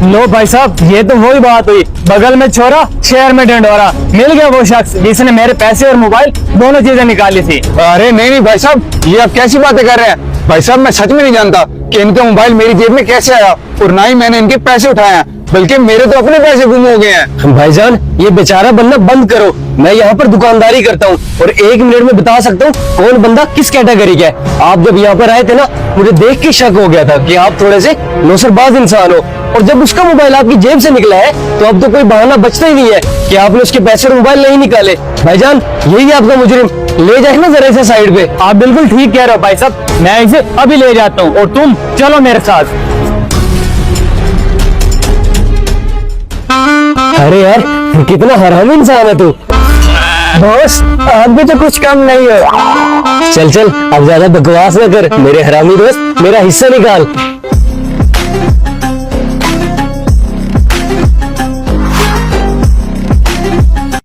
लो भाई साहब, ये तो वही बात हुई, बगल में छोरा शहर में ढंढोरा। मिल गया वो शख्स जिसने मेरे पैसे और मोबाइल दोनों चीजें निकाली थी। अरे नहीं भाई साहब, ये आप कैसी बातें कर रहे हैं? भाई साहब, मैं सच में नहीं जानता कि इनका मोबाइल मेरी जेब में कैसे आया, और ना ही मैंने इनके पैसे उठाए हैं, बल्कि मेरे तो अपने पैसे गुम हो गए हैं। भाईजान, ये बेचारा बनना बंद करो। मैं यहाँ पर दुकानदारी करता हूँ और 1 मिनट में बता सकता हूँ कौन बंदा किस कैटेगरी का है। आप जब यहाँ पर आए थे ना, मुझे देख के शक हो गया था कि आप थोड़े से नौसरबाज इंसान हो, और जब उसका मोबाइल आपकी जेब से निकला है तो अब तो कोई बहाना बचता ही नहीं है कि आपने उसके पैसे और मोबाइल नहीं निकाले। भाईजान, यही है आपका मुजरिम। ले जाए ना जरा इसे साइड पे। आप बिल्कुल ठीक कह रहे हो भाई साहब, मैं इसे अभी ले जाता हूँ और तुम चलो मेरे साथ। अरे यार, कितना हरामी इंसान है तू। बॉस, आप भी तो कुछ कम नहीं हो। चल चल, अब ज्यादा बकवास न कर मेरे हरामी दोस्त, मेरा हिस्सा निकाल।